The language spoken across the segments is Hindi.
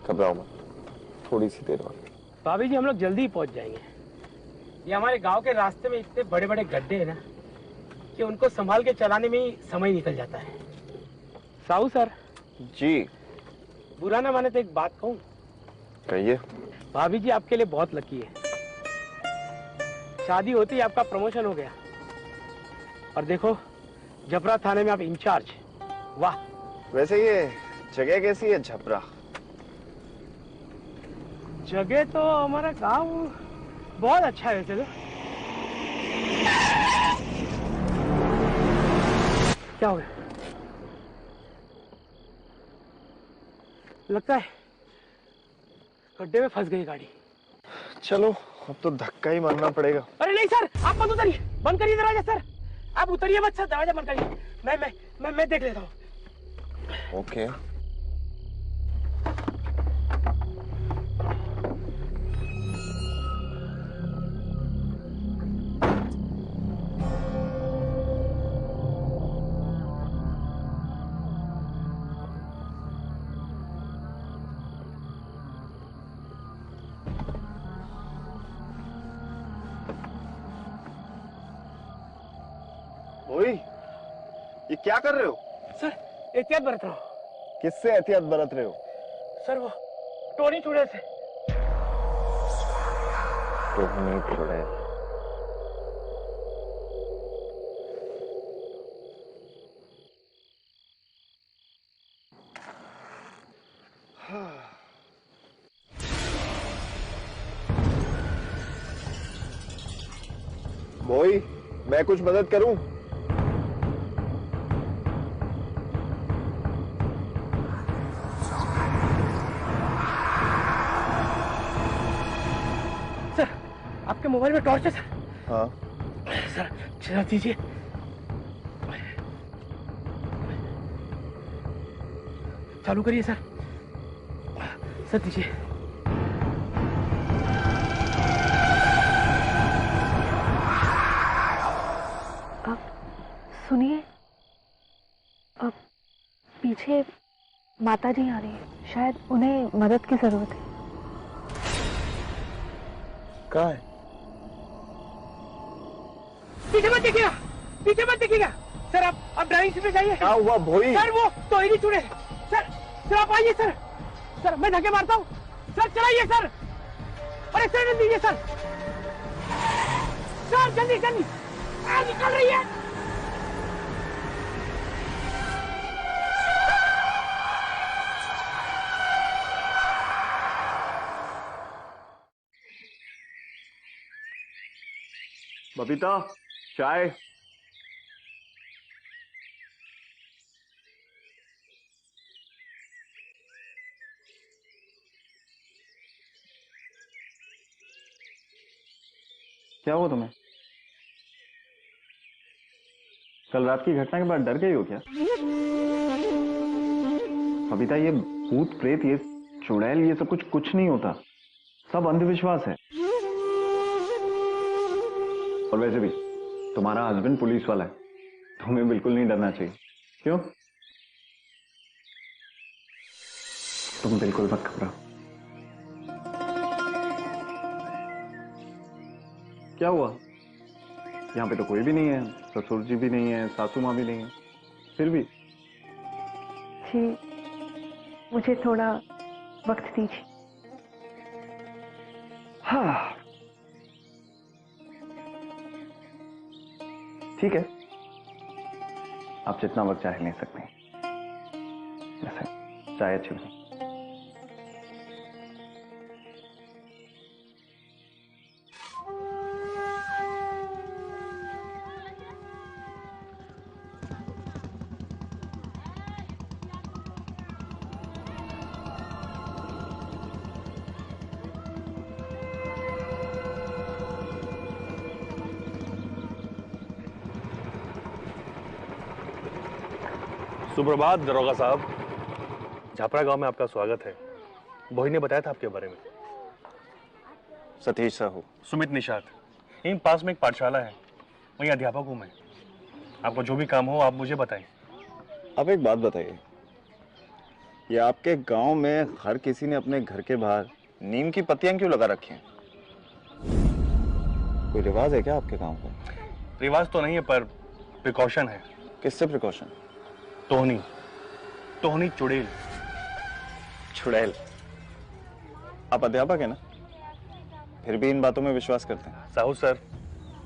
घबराओ मत, थोड़ी सी देर और। भाभी जी हम लोग जल्दी ही पहुंच जाएंगे। ये हमारे गांव के रास्ते में इतने बड़े बड़े गड्ढे हैं ना कि उनको संभाल के चलाने में ही समय निकल जाता है। साहू सर जी बुरा ना माने तो एक बात कहूं? कहिए। भाभी जी आपके लिए बहुत लकी है। शादी होते ही आपका प्रमोशन हो गया और देखो जफरा थाने में आप इंचार्ज। वाह। वैसे ये जगह कैसी है झपरा? जगह तो हमारा गांव बहुत अच्छा है वैसे तो। क्या हो गया? लगता है गड्ढे में फंस गई गाड़ी। चलो अब तो धक्का ही मारना पड़ेगा। अरे नहीं सर, आप मत उतरिए, बंद करिए दरवाजा सर। आप उतरिए मत सर, दरवाजा बंद करिए। मैं देख लेता हूँ। ओके। ओए, ये क्या कर रहे हो? सर एहतियात बरत रहा हूँ। किससे एहतियात बरत रहे हो? सर वो टोनी चुड़ैल से। टोनी चुड़ैल? मोई, मैं कुछ मदद करूं? सर आपके मोबाइल में टॉर्च है सर? हाँ सर चला दीजिए। चालू करिए सर। सर दीजिए। अब सुनिए, अब पीछे माता जी आ रही है, शायद उन्हें मदद की जरूरत है। कहाँ है? पीछे मत देखिएगा, पीछे मत देखिएगा। सर आप ड्राइविंग सीट पे जाइए। क्या हुआ भोई? सर वो टोनी चुड़ैल। सर आप आइए सर। सर मैं धक्के मारता हूँ। सर चलाइए सर। अरे सर दीजिए सर। सर जल्दी जल्दी निकल रही है। बबीता, चाय। क्या हुआ तुम्हें? कल रात की घटना के बाद डर गई हो क्या? बबीता, ये भूत प्रेत, ये चुड़ैल, ये सब कुछ नहीं होता, सब अंधविश्वास है। और वैसे भी तुम्हारा हस्बैंड पुलिस वाला है, तुम्हें बिल्कुल नहीं डरना चाहिए। क्यों? तुम बिल्कुल मत घबराओ। क्या हुआ? यहाँ पे तो कोई भी नहीं है, ससुर जी भी नहीं है, सासू माँ भी नहीं है, फिर भी। जी मुझे थोड़ा वक्त दीजिए। हाँ ठीक है, आप जितना वक्त चाहे ले सकते हैं। वैसे चाय अच्छी बनी। सुप्रभात दरोगा साहब, झापरा गांव में आपका स्वागत है। भोई ने बताया था आपके बारे में। सतीश साहू। सुमित निषाद। यहीं पास में एक पाठशाला है, वहीं अध्यापक हूं मैं। आपको जो भी काम हो आप मुझे बताएं। आप एक बात बताइए, ये आपके गांव में हर किसी ने अपने घर के बाहर नीम की पत्तियां क्यों लगा रखी हैं? कोई रिवाज है क्या आपके गांव का? रिवाज तो नहीं है पर प्रिकॉशन है। किससे प्रिकॉशन? टोहनी, टोहनी चुड़ैल। चुड़ैल? आप अध्यापक है ना, फिर भी इन बातों में विश्वास करते हैं? साहू सर,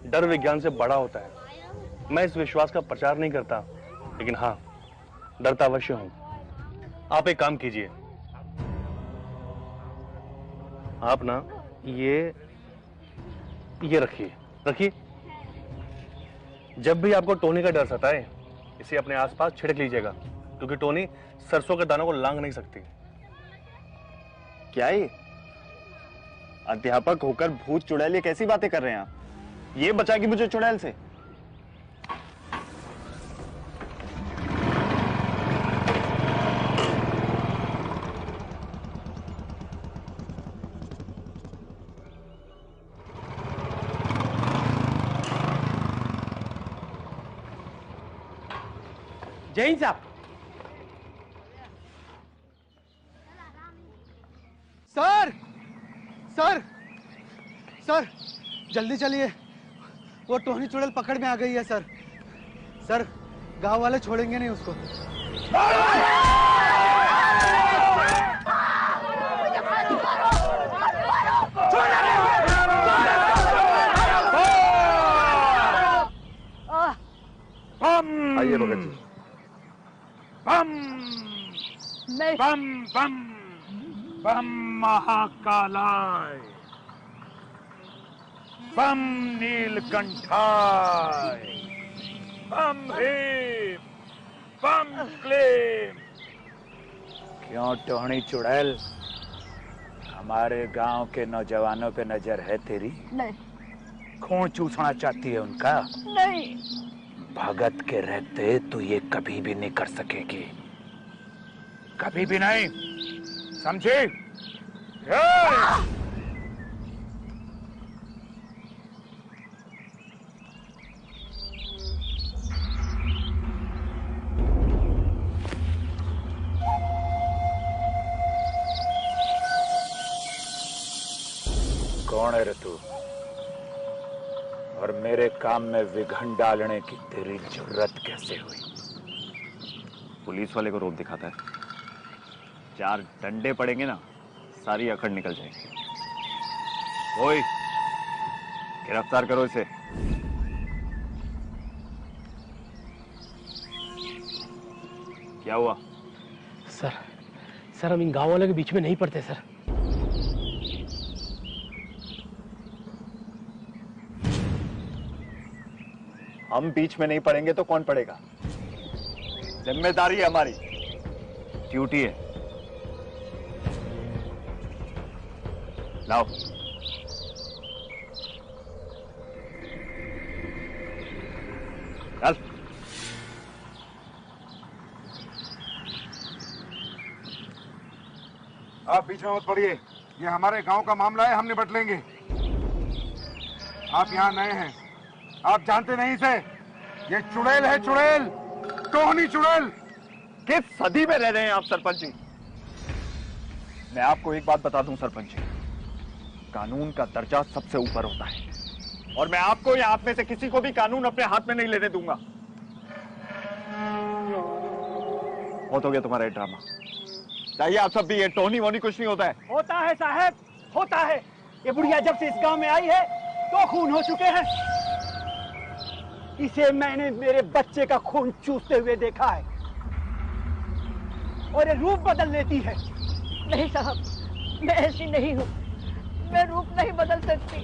डर विज्ञान से बड़ा होता है। मैं इस विश्वास का प्रचार नहीं करता, लेकिन हाँ, डरता अवश्य हूं। आप एक काम कीजिए, आप ना ये रखिए, रखिए। जब भी आपको टोनी का डर सताए, इसे अपने आसपास छिड़क लीजिएगा, क्योंकि टोनी सरसों के दानों को लांग नहीं सकती। क्या ये अध्यापक होकर भूत चुड़ैल ये कैसी बातें कर रहे हैं आप? ये बचाएगी मुझे चुड़ैल से? जैन साहब। सर सर सर, जल्दी चलिए, वो टोहनी चुड़ैल पकड़ में आ गई है सर। सर, गांव वाले छोड़ेंगे नहीं उसको। आइए भगत जी। बम बम बम बम महाकालाय, बम नीलकंठाय, बम भीम, बम क्लेम। क्यों टोहनी चुड़ैल, हमारे गांव के नौजवानों पे नजर है तेरी? नहीं। खून चूसना चाहती है उनका? नहीं। भगत के रहते तू ये कभी भी नहीं कर सकेगी, कभी भी नहीं, समझे? कौन है रे तू, और मेरे काम में विघन डालने की तेरी जरूरत कैसे हुई? पुलिस वाले को रोक दिखाता है, 4 डंडे पड़ेंगे ना, सारी अकड़ निकल जाएगी। ओए, गिरफ्तार करो इसे। क्या हुआ? सर हम इन गांव वालों के बीच में नहीं पड़ते सर। हम बीच में नहीं पड़ेंगे तो कौन पड़ेगा? जिम्मेदारी है हमारी, ड्यूटी है। लाओ। चल। आप बीच में मत पड़िए, ये हमारे गांव का मामला है, हम निपट लेंगे। आप यहाँ नए हैं, आप जानते नहीं इसे। ये चुड़ैल है, चुड़ैल, टोहनी चुड़ैल। किस सदी में रह रहे हैं आप सरपंच जी? मैं आपको एक बात बता दूं सरपंच जी, कानून का दर्जा सबसे ऊपर होता है, और मैं आपको या आप में से किसी को भी कानून अपने हाथ में नहीं लेने दूंगा। बहुत हो गया तुम्हारा ये ड्रामा, चाहिए आप सब भी। ये टोहनी वोहनी कुछ नहीं होता है। होता है साहब, होता है। ये बुढ़िया जब से इस गांव में आई है तो खून हो चुके हैं। इसे मैंने मेरे बच्चे का खून चूसते हुए देखा है, और ये रूप बदल लेती है। नहीं साहब, मैं ऐसी नहीं हूँ, मैं रूप नहीं बदल सकती।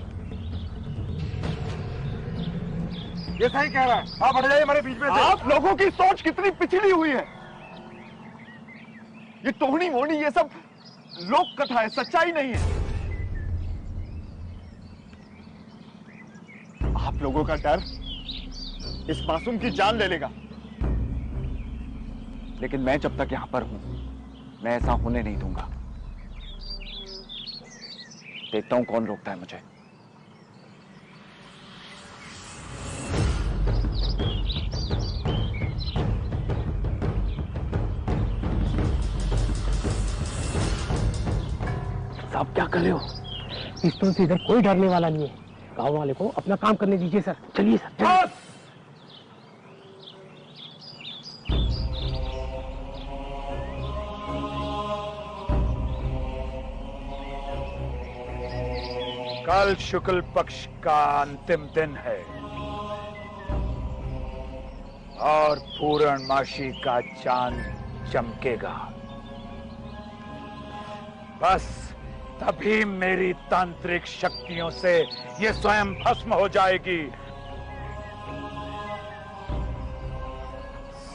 ये सही कह रहा है, आप हट जाइए हमारे बीच में से। आप लोगों की सोच कितनी पिछड़ी हुई है। ये टोहनी वोहनी ये सब लोक कथा है, सच्चाई नहीं है। आप लोगों का डर इस मासूम की जान ले लेगा, लेकिन मैं जब तक यहां पर हूं, मैं ऐसा होने नहीं दूंगा। देखता हूं कौन रोकता है मुझे। साहब क्या कर रहे हो? पिस्तौल से इधर कोई डरने वाला नहीं है। गांव वाले को अपना काम करने दीजिए सर। चलिए सर, चलिए। कल शुक्ल पक्ष का अंतिम दिन है और पूर्णमासी का चांद चमकेगा। बस तभी मेरी तांत्रिक शक्तियों से ये स्वयं भस्म हो जाएगी।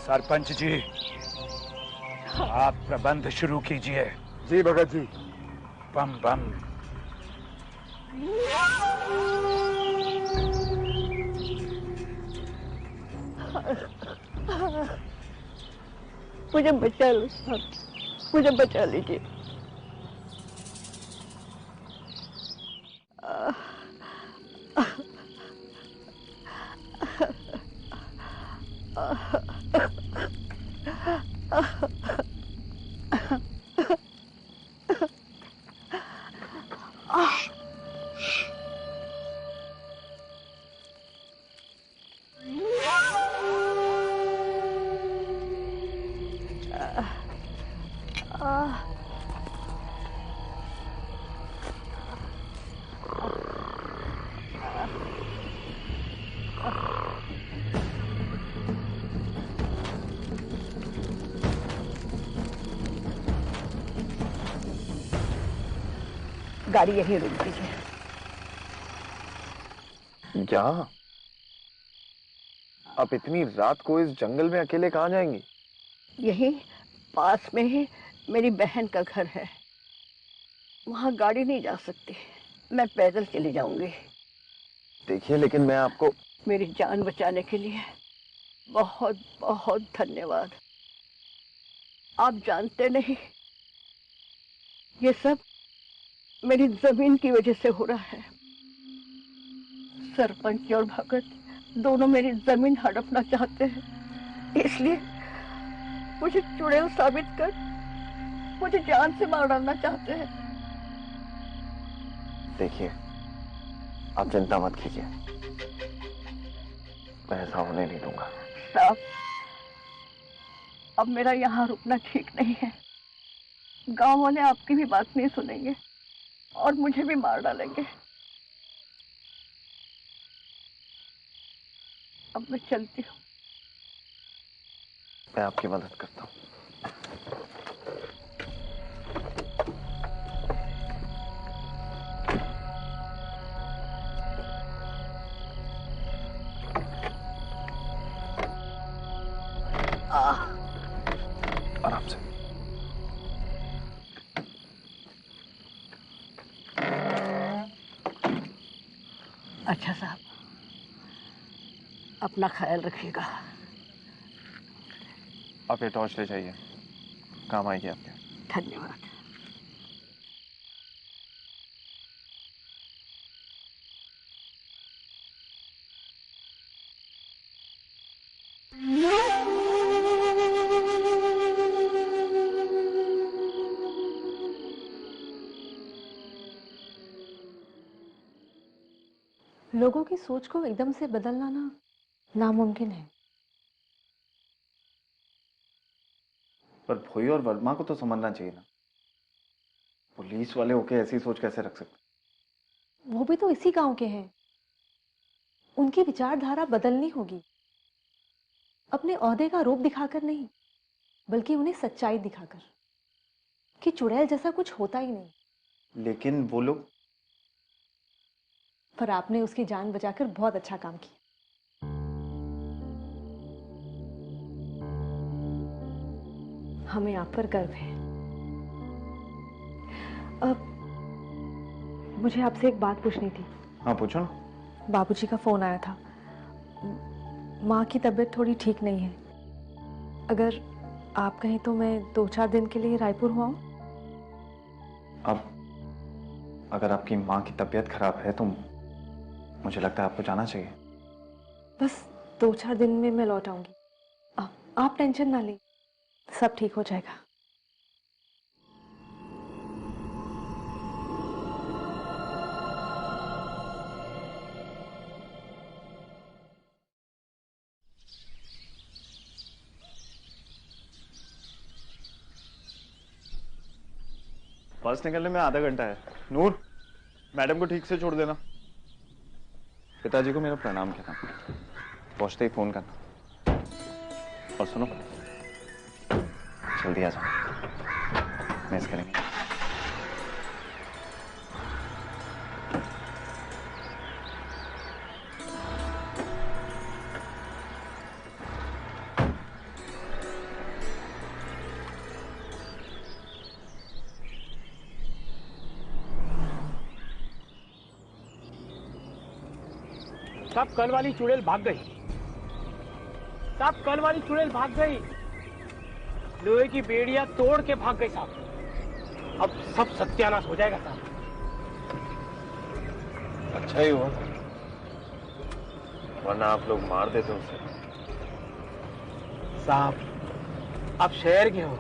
सरपंच जी, आप प्रबंध शुरू कीजिए। जी भगत जी। बम बम। मुझे बचा लो साहब, मुझे बचा लीजिए। गाड़ी यहीं रुक दीजिए। क्या आप इतनी रात को इस जंगल में अकेले कहाँ जाएंगी? यहीं पास में ही मेरी बहन का घर है, वहां गाड़ी नहीं जा सकती, मैं पैदल चली जाऊंगी। देखिए, लेकिन मैं आपको मेरी जान बचाने के लिए बहुत बहुत धन्यवाद। आप जानते नहीं, ये सब मेरी जमीन की वजह से हो रहा है। सरपंच और भगत दोनों मेरी जमीन हड़पना चाहते हैं, इसलिए मुझे चुड़ैल साबित कर मुझे जान से मार डालना चाहते हैं। देखिए, आप चिंता मत कीजिए, मैं ऐसा होने नहीं दूंगा। साहब, अब मेरा यहाँ रुकना ठीक नहीं है। गांव वाले आपकी भी बात नहीं सुनेंगे और मुझे भी मार डालेंगे। अब मैं चलती हूँ। मैं आपकी मदद करता हूँ। आराम से। अच्छा साहब, अपना ख्याल रखिएगा। आप ये टॉर्च ले जाइए, काम आएगी आपके। धन्यवाद। लोगों की सोच को एकदम से बदलना ना नामुमकिन है। पर भोई और वर्मा को तो समझना चाहिए ना, पुलिस वाले होके ऐसी सोच कैसे रख सकते? वो भी तो इसी गांव के हैं, उनकी विचारधारा बदलनी होगी। अपने ओहदे का रूप दिखाकर नहीं, बल्कि उन्हें सच्चाई दिखाकर कि चुड़ैल जैसा कुछ होता ही नहीं। लेकिन वो लोग, पर आपने उसकी जान बचाकर बहुत अच्छा काम किया। हमें आप पर गर्व है। अब मुझे आपसे एक बात पूछनी थी। हाँ पूछो ना। बाबूजी का फोन आया था, माँ की तबीयत थोड़ी ठीक नहीं है। अगर आप कहें तो मैं 2-4 दिन के लिए रायपुर हुआ हूँ। अब अगर आपकी माँ की तबीयत खराब है तो मुझे लगता है आपको जाना चाहिए। बस 2-4 दिन में मैं लौट आऊंगी। आप टेंशन ना लें, सब ठीक हो जाएगा। बस निकलने में आधा घंटा है। नूर, मैडम को ठीक से छोड़ देना। पिताजी को मेरा प्रणाम कहना, पहुंचते ही फोन करना। और सुनो, जल्दी आ जाओ, मिस करेंगे। साहब कल वाली चुड़ैल भाग गई। साहब कल वाली चुड़ैल भाग गई। लोहे की बेड़ियां तोड़ के भाग गई साहब। अब सब सत्यानाश हो जाएगा साहब। अच्छा ही हुआ, वरना आप लोग मार देते उसे। साहब आप शहर के हो,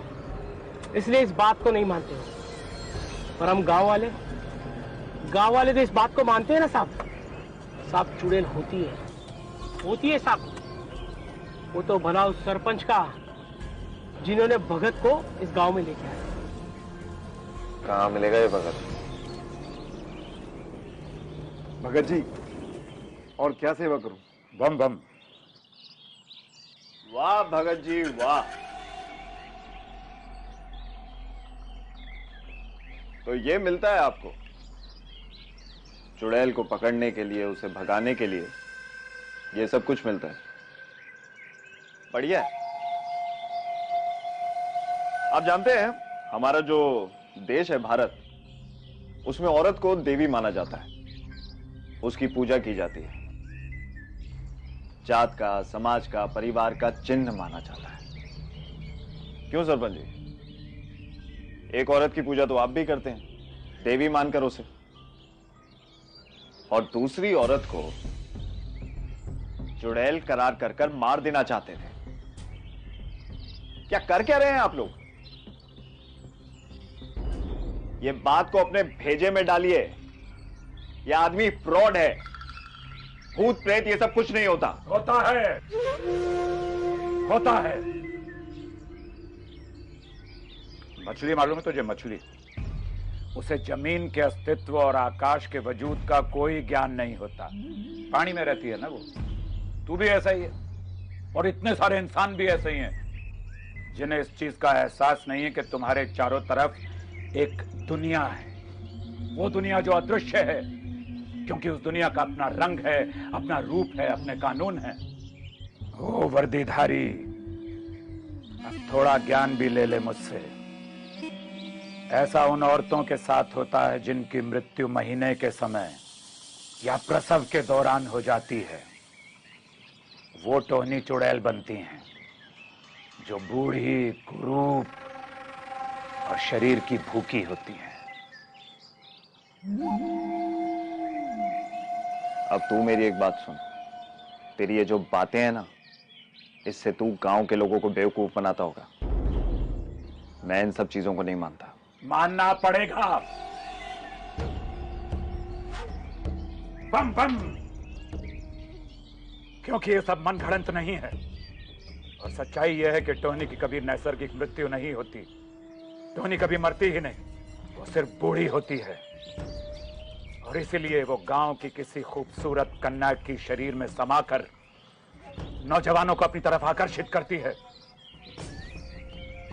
इसलिए इस बात को नहीं मानते हो, पर हम गांव वाले तो इस बात को मानते हैं ना साहब। साहब चुड़ैल होती है साहब। वो तो भला उस सरपंच का जिन्होंने भगत को इस गांव में लेके आया। कहाँ मिलेगा ये भगत? भगत जी, और क्या सेवा करूं? बम बम। वाह भगत जी वाह। तो ये मिलता है आपको? चुड़ैल को पकड़ने के लिए, उसे भगाने के लिए ये सब कुछ मिलता है। बढ़िया है। आप जानते हैं हमारा जो देश है भारत, उसमें औरत को देवी माना जाता है, उसकी पूजा की जाती है, जात का, समाज का, परिवार का चिन्ह माना जाता है। क्यों सरपंच जी? एक औरत की पूजा तो आप भी करते हैं, देवी मानकर उसे, और दूसरी औरत को चुड़ैल करार कर मार देना चाहते थे। क्या कर क्या रहे हैं आप लोग? ये बात को अपने भेजे में डालिए। यह आदमी फ्रॉड है, भूत प्रेत ये सब कुछ नहीं होता। होता है। मछली मालूम है तुझे? मछली, उसे जमीन के अस्तित्व और आकाश के वजूद का कोई ज्ञान नहीं होता। पानी में रहती है ना वो। तू भी ऐसा ही है, और इतने सारे इंसान भी ऐसे ही हैं जिन्हें इस चीज का एहसास नहीं है कि तुम्हारे चारों तरफ एक दुनिया है। वो दुनिया जो अदृश्य है, क्योंकि उस दुनिया का अपना रंग है, अपना रूप है, अपने कानून है। ओ वर्दीधारी, अब थोड़ा ज्ञान भी ले ले मुझसे। ऐसा उन औरतों के साथ होता है जिनकी मृत्यु महीने के समय या प्रसव के दौरान हो जाती है। वो टोहनी चुड़ैल बनती हैं, जो बूढ़ी, कुरूप और शरीर की भूखी होती हैं। अब तू मेरी एक बात सुन। तेरी ये जो बातें हैं ना, इससे तू गांव के लोगों को बेवकूफ बनाता होगा। मैं इन सब चीजों को नहीं मानता। मानना पड़ेगा। बम बम, क्योंकि ये सब मनगढ़ंत नहीं है, और सच्चाई यह है कि टोनी की कभी नैसर्गिक मृत्यु नहीं होती। टोनी कभी मरती ही नहीं, वो सिर्फ बूढ़ी होती है, और इसीलिए वो गांव की किसी खूबसूरत कन्या की शरीर में समाकर नौजवानों को अपनी तरफ आकर्षित करती है,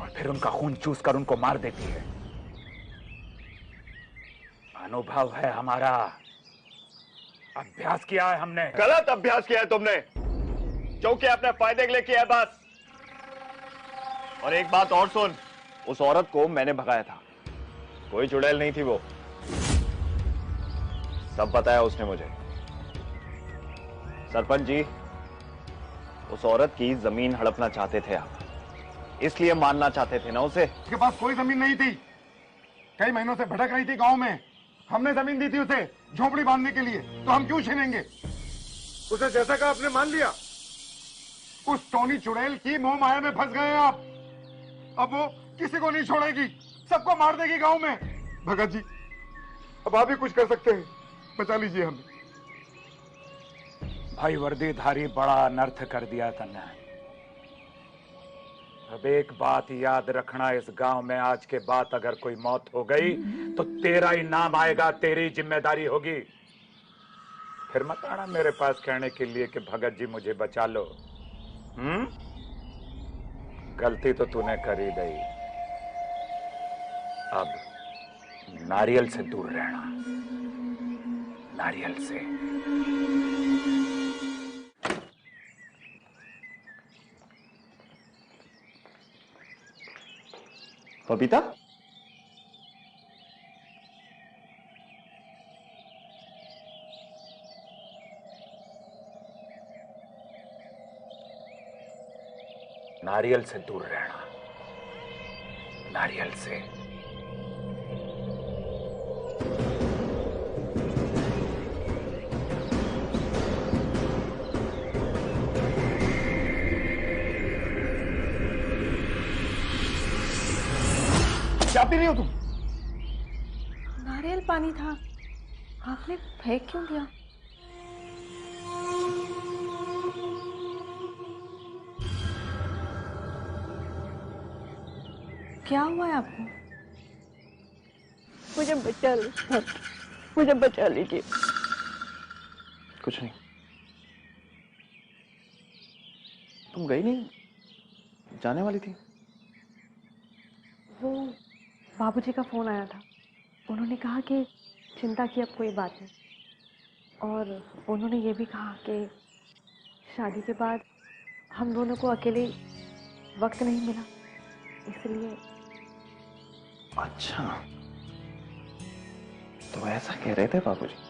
और फिर उनका खून चूस कर उनको मार देती है। अनुभव है हमारा, अभ्यास किया है हमने। गलत अभ्यास किया है तुमने, जो कि अपने फायदे के लिए किया है बस। और एक बात और सुन, उस औरत को मैंने भगाया था, कोई चुड़ैल नहीं थी वो। सब बताया उसने मुझे। सरपंच जी, उस औरत की जमीन हड़पना चाहते थे आप, इसलिए मारना चाहते थे ना उसे। उसके पास कोई जमीन नहीं थी, कई महीनों से भटक रही थी गांव में। हमने जमीन दी थी उसे झोपड़ी बांधने के लिए, तो हम क्यों छीनेंगे? उसे जैसा कहा आपने मान लिया। उस टोनी चुड़ैल की मोह माया में फंस गए आप। अब वो किसी को नहीं छोड़ेगी, सबको मार देगी गांव में। भगत जी, अब आप ही कुछ कर सकते हैं, बचा लीजिए हमें। भाई वर्दीधारी, बड़ा अनर्थ कर दिया तन्ने। अब एक बात याद रखना, इस गांव में आज के बाद अगर कोई मौत हो गई तो तेरा ही नाम आएगा, तेरी जिम्मेदारी होगी। फिर मत आना मेरे पास कहने के लिए कि भगत जी मुझे बचा लो। गलती तो तूने कर ही दी। अब नारियल से दूर रहना, नारियल से। बबीता, नारियल से दूर रहना, नारियल से। क्या पी रही हो तुम? नारियल पानी था, आपने फेंक क्यों दिया? क्या हुआ है आपको? मुझे बचा लो सर, मुझे बचा लीजिए। कुछ नहीं। तुम गई नहीं? जाने वाली थी। वो बाबूजी का फोन आया था, उन्होंने कहा कि चिंता की अब कोई बात नहीं, और उन्होंने ये भी कहा कि शादी के बाद हम दोनों को अकेले वक्त नहीं मिला, इसलिए। अच्छा, तो ऐसा कह रहे थे बाबूजी?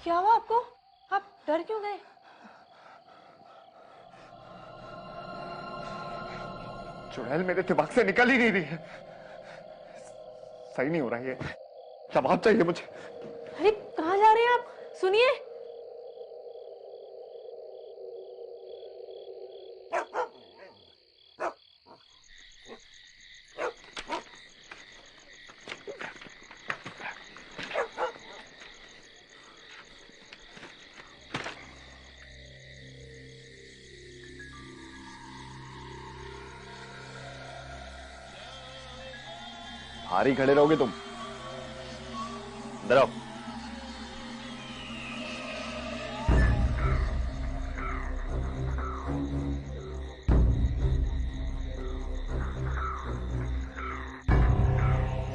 क्या हुआ आपको? आप डर क्यों गए? चुड़ैल मेरे दिमाग से निकल ही नहीं रही है। सही नहीं हो रहा है, जवाब चाहिए मुझे। अरे कहाँ जा रहे हैं आप? सुनिए। बाहर ही खड़े रहोगे तुम? इधर आओ।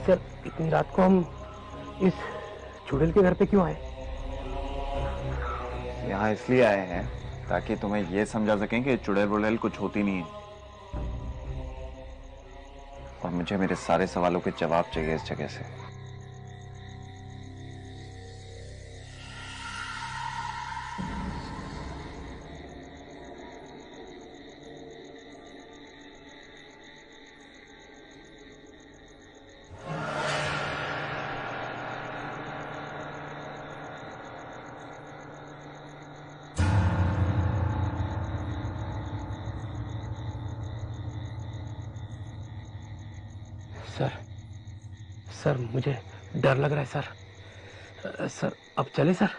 सर, इतनी रात को हम इस चुड़ैल के घर पे क्यों आए? यहाँ इसलिए आए हैं ताकि तुम्हें यह समझा सकें कि चुड़ैल वुड़ैल कुछ होती नहीं है, और मुझे मेरे सारे सवालों के जवाब चाहिए इस जगह से। सर, मुझे डर लग रहा है सर। सर, अब चले सर?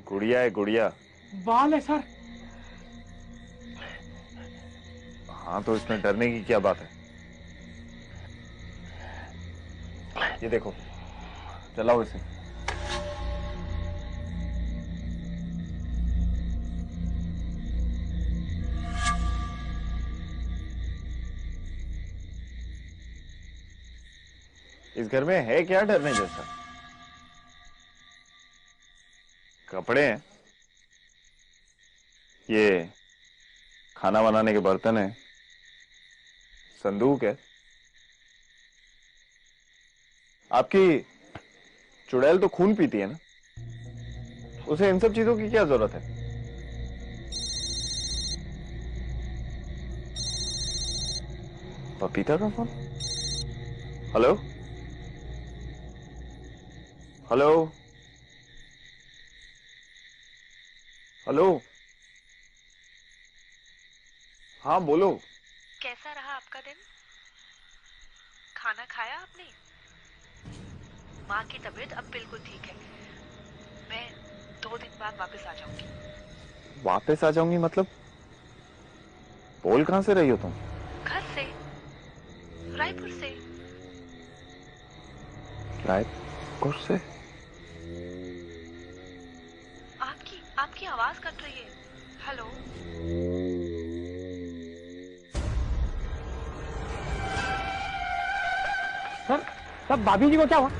गुड़िया है गुड़िया। बाल है सर। हाँ, तो इसमें डरने की क्या बात है? ये देखो, चलाओ इसे। इस घर में है क्या डरने जैसा? कपड़े हैं, ये खाना बनाने के बर्तन है, संदूक है। आपकी चुड़ैल तो खून पीती है ना, उसे इन सब चीजों की क्या जरूरत है? बबीता का फोन। हेलो हेलो हेलो, हाँ बोलो। कैसा रहा आपका दिन? खाना खाया आपने? माँ की तबीयत अब बिल्कुल ठीक है। मैं 2 दिन बाद वापस आ जाऊंगी। वापस आ जाऊंगी मतलब? बोल कहां से रही हो तुम? घर से, रायपुर से। रायपुर से? आपकी आवाज कट रही है। हेलो। सर भाभी जी को क्या हुआ?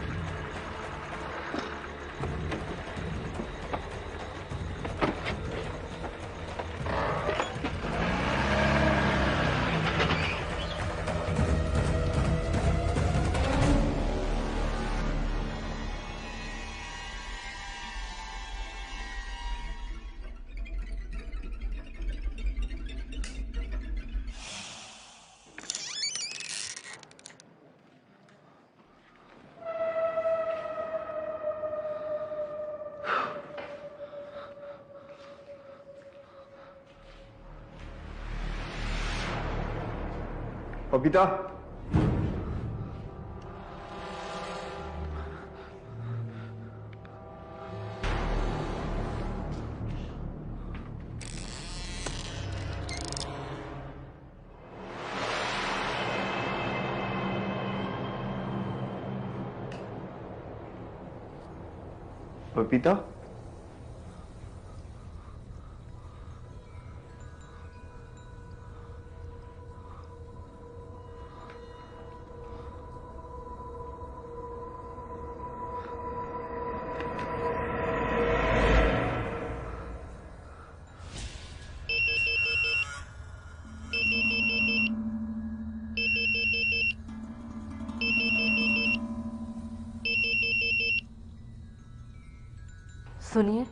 बबीता, बबीता, सुनिए,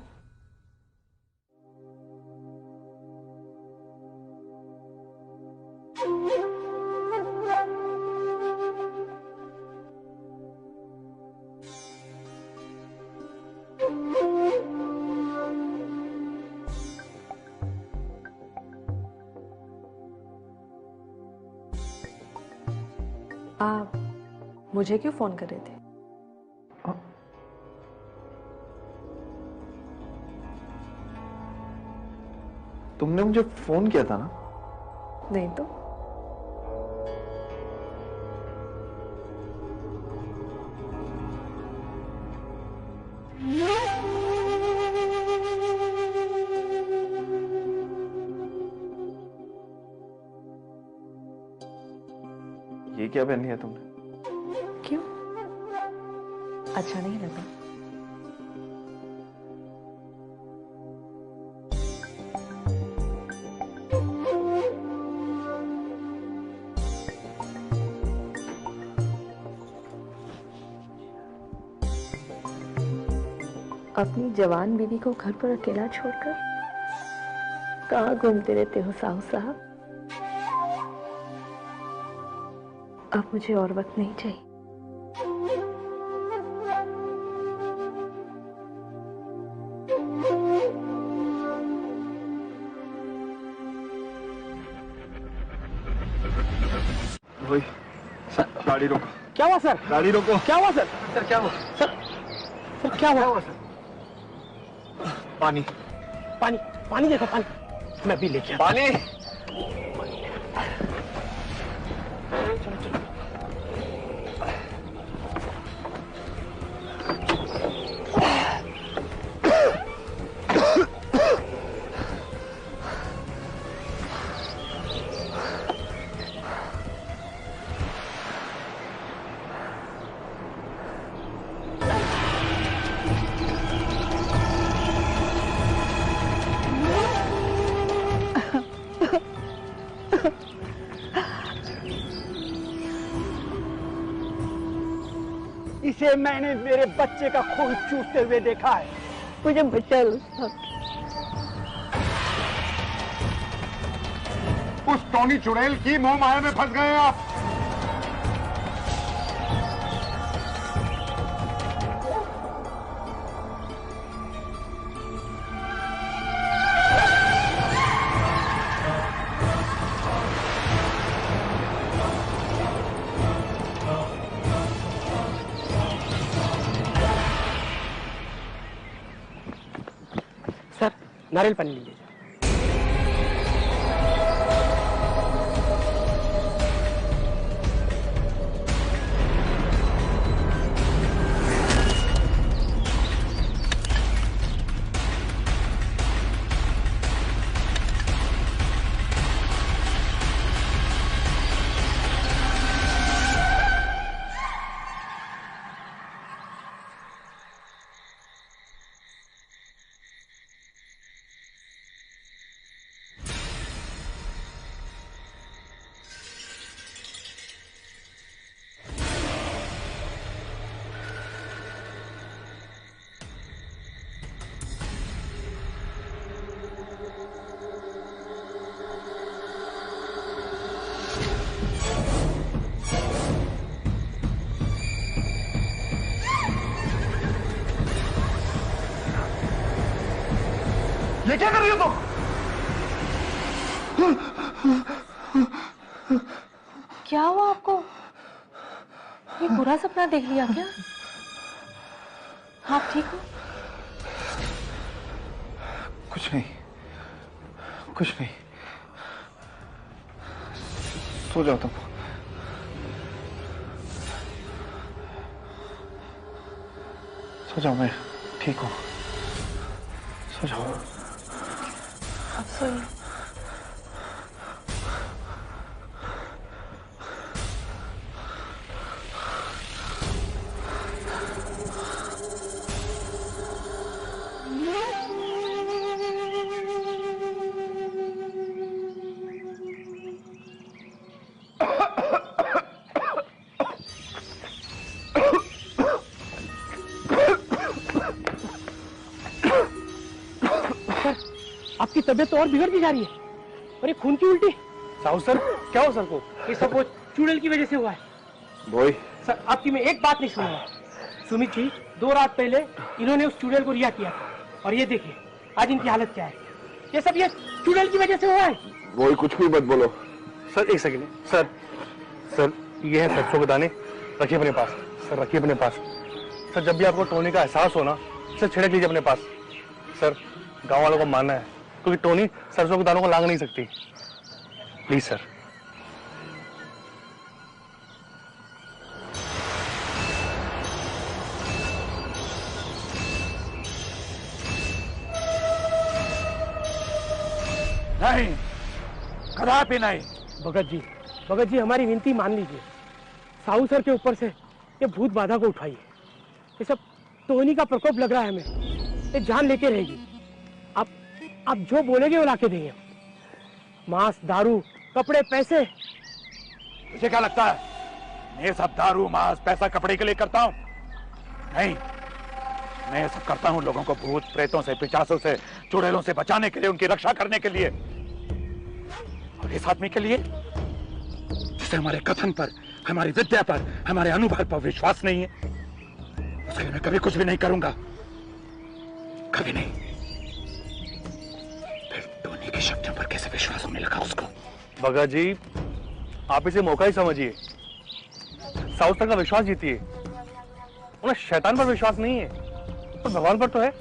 आप मुझे क्यों फोन कर रहे थे? तुमने मुझे फोन किया था ना? नहीं तो। ये क्या पहन लिया तुमने? क्यों? अच्छा नहीं लगा? अपनी जवान बीवी को घर पर अकेला छोड़कर कहाँ घूमते रहते हो साहू साहब? अब मुझे और वक्त नहीं चाहिए। वही, गाड़ी रोको। क्या हुआ सर? गाड़ी रोको। क्या हुआ सर? सर क्या हुआ? सर क्या हुआ? सर? पानी। पानी पानी देखो, पानी मैं भी लेके आता। पानी। चलो चलो। से मैंने मेरे बच्चे का खून चूसते हुए देखा है। मुझे बचा लो साहब। उस टोनी चुड़ैल की मोह माया में फंस गए आप। सर नारियल पानी लीजिए। ये क्या कर रही हो तुम? क्या हुआ आपको? ये बुरा सपना देख लिया क्या? आप ठीक हो? कुछ नहीं, कुछ नहीं। सो जाओ तुम। सो जाओ, मैं ठीक हूँ। सो जाओ। अब सोइए। आपकी तबीयत तो और बिगड़ती जा रही है। और ये खून की उल्टी। साहू सर, क्या हो सर को? ये सब वो चुड़ैल की वजह से हुआ है। बोई, सर आपकी मैं एक बात नहीं सुनूंगा। सुमित जी, 2 रात पहले इन्होंने उस चुड़ैल को रिहा किया था और ये देखिए आज इनकी हालत क्या है। ये सब ये चुड़ैल की वजह से हुआ है। बोई कुछ भी मत बोलो। सर एक सेकंड सर। सर ये है सरसों के दाने, रखिए अपने पास। सर रखिए अपने पास। सर जब भी आपको टोनी का एहसास हो ना, सर छिड़क लीजिए अपने पास। सर गांव वालों को मानना है क्योंकि टोनी सरसों के दानों को लांग नहीं सकती। Please sir. नहीं, कदापि नहीं। भगत जी हमारी विनती मान लीजिए। साहू सर के ऊपर से ये भूत बाधा को उठाइए। ये सब टोनी का प्रकोप लग रहा है हमें। ये जान लेके रहेगी। आप जो बोलेंगे वो लाके देंगे। मांस, दारू, कपड़े, पैसे। तुझे क्या लगता है मैं ये सब दारू, मांस, पैसा, कपड़े के लिए करता हूं? नहीं, मैं ये सब करता हूं लोगों को भूत प्रेतों से, पिशाचों से, चुड़ैलों से बचाने के लिए, उनकी रक्षा करने के लिए। और इस आदमी के लिए जिसे हमारे कथन पर, हमारी विद्या पर, हमारे अनुभव पर विश्वास नहीं है, उसके लिए मैं कभी कुछ भी नहीं करूंगा। कभी नहीं। फिर टोनी की शक्तियों पर कैसे विश्वास होने लगा उसको? भगत जी आप इसे मौका ही समझिए। साहू सर का विश्वास जीतिए। उन्हें शैतान पर विश्वास नहीं है, पर भगवान पर तो है।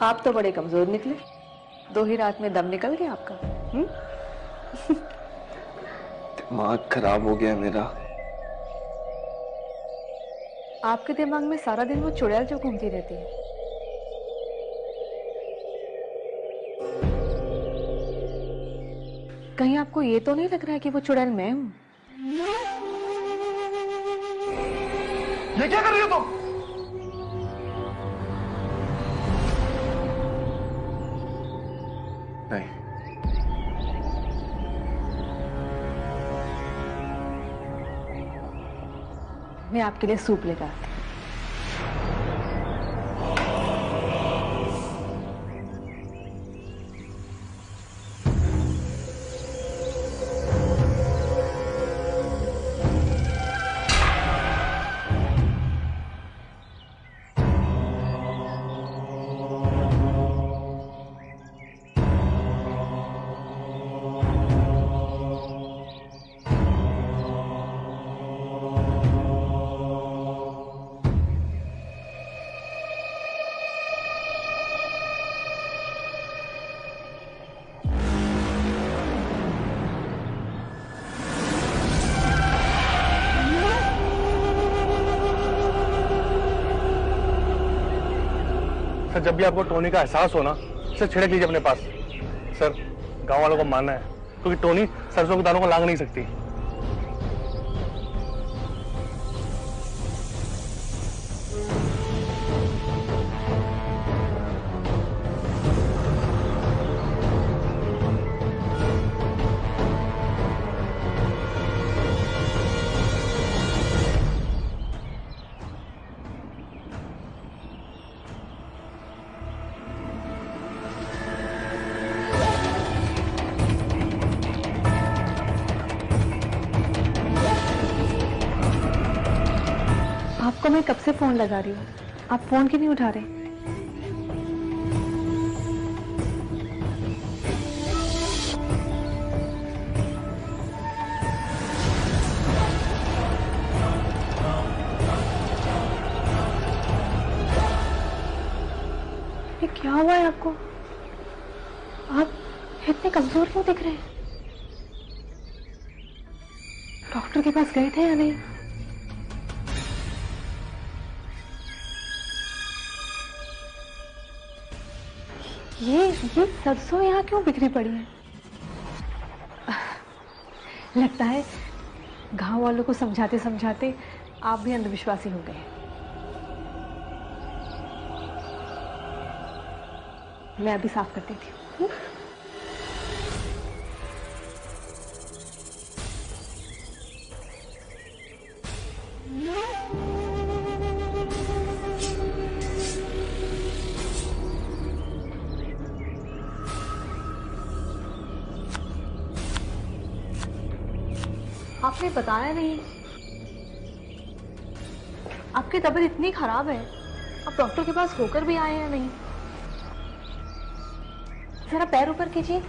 आप तो बड़े कमजोर निकले। 2 ही रात में दम निकल गया आपका। दिमाग खराब हो गया मेरा। आपके दिमाग में सारा दिन वो चुड़ैल जो घूमती रहती है। कहीं आपको ये तो नहीं लग रहा है कि वो चुड़ैल मैं हूं? ये क्या कर रही हो तुम? नहीं, मैं आपके लिए सूप लेकर आती हूं। सर जब भी आपको टोनी का एहसास हो ना, सर छिड़क लीजिए अपने पास। सर गांव वालों को मानना है, क्योंकि टोनी सरसों के दानों को लांग नहीं सकती। आपको मैं कब से फोन लगा रही हूँ, आप फोन क्यों नहीं उठा रहे? ये क्या हुआ है आपको? आप इतने कमजोर क्यों दिख रहे हैं? डॉक्टर के पास गए थे या नहीं? ये सरसों यहाँ क्यों बिखरी पड़ी है? लगता है गांव वालों को समझाते समझाते आप भी अंधविश्वासी हो गए। मैं अभी साफ कर देती हूँ। आपने बताया नहीं, आपकी तबीयत इतनी खराब है, आप डॉक्टर के पास होकर भी आए हैं नहीं? जरा पैर ऊपर कीजिए।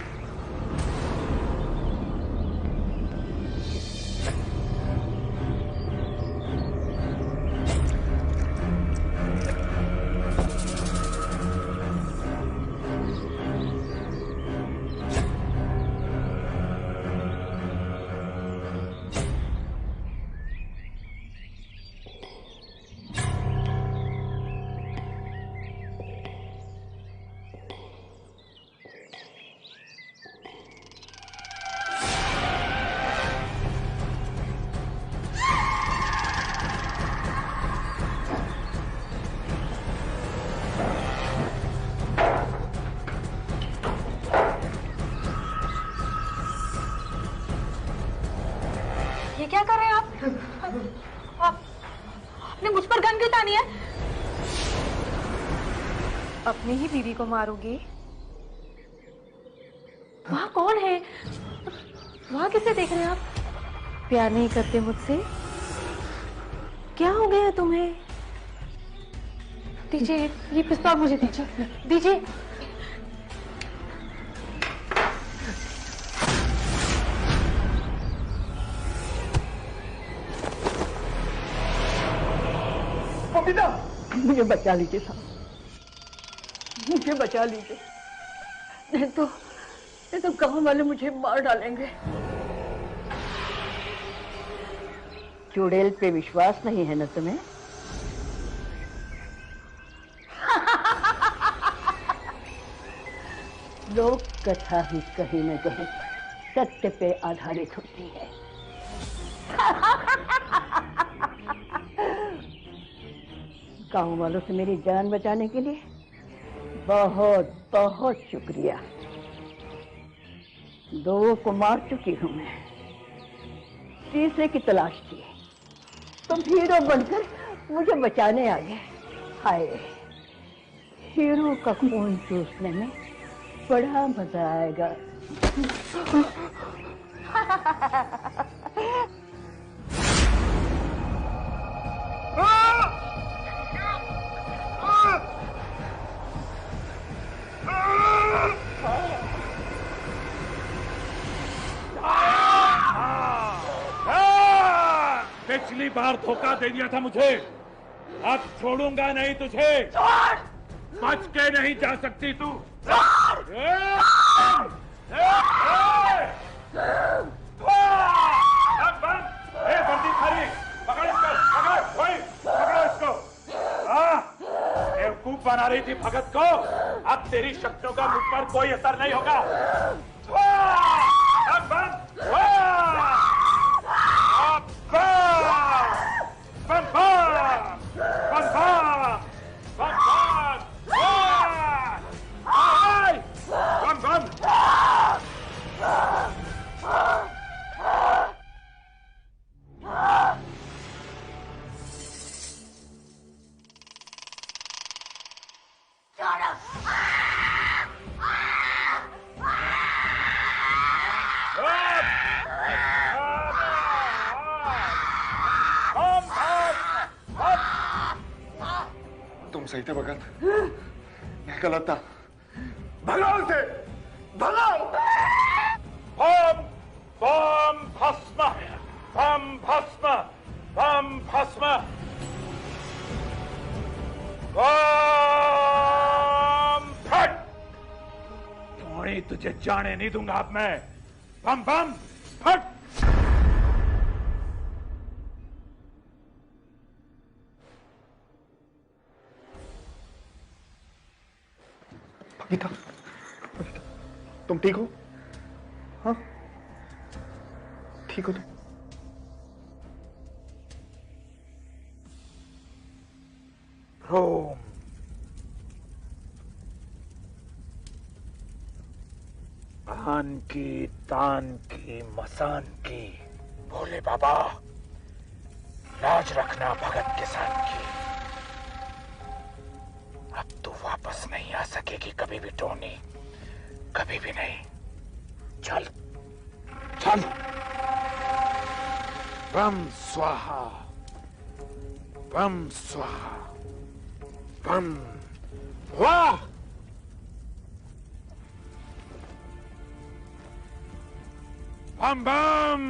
ये क्या कर रहे हैं आप आपने मुझ पर गन क्यों तानी है? अपनी ही बीवी को मारोगे? वहाँ कौन है? वहाँ किसे देख रहे हैं आप? प्यार नहीं करते मुझसे? क्या हो गया तुम्हें? दीजिए ये पिस्तौल, मुझे दीजिए, दीजिए। मुझे बचा लीजिए साहब, मुझे बचा लीजिए, नहीं तो गांव वाले मुझे मार डालेंगे। चुड़ैल पे विश्वास नहीं है ना तुम्हें? लोक कथा ही कहीं न कहीं सत्य पे आधारित होती है। गांव वालों से मेरी जान बचाने के लिए बहुत बहुत शुक्रिया। 2 को मार चुकी हूं मैं, तीसरे की तलाश थी, तुम हीरो बनकर मुझे बचाने आ गए। हाय, हीरो का खून चूसने में बड़ा मजा आएगा। पिछली बार धोखा दे दिया था मुझे, अब छोड़ूंगा नहीं तुझे। बच के नहीं जा सकती तू। बंदी खरी, पकड़ इसको, पकड़ो इसको। बेवकूफ बना रही थी भगत को, अब तेरी शक्तियों का मुझ पर कोई असर नहीं होगा। तुम सही थे भगत, मैं गलत था। भगाओ उसे, भगाओ। बम भस्म, बम भस्म, बम भस्म, बम फट। थोड़ी तुझे जाने नहीं दूंगा अब मैं। बम बम फट। बबीता, तुम ठीक हो? हाँ, ठीक हो तुम? रोम, आन की, तान की, मसान की, भोले बाबा, लाज रखना भगत किसान की। अब तू वापस नहीं आ सकेगी कभी भी टोनी, कभी भी नहीं। चल चल। बम स्वाहा, बम स्वाहा, बम वाह। बम बम।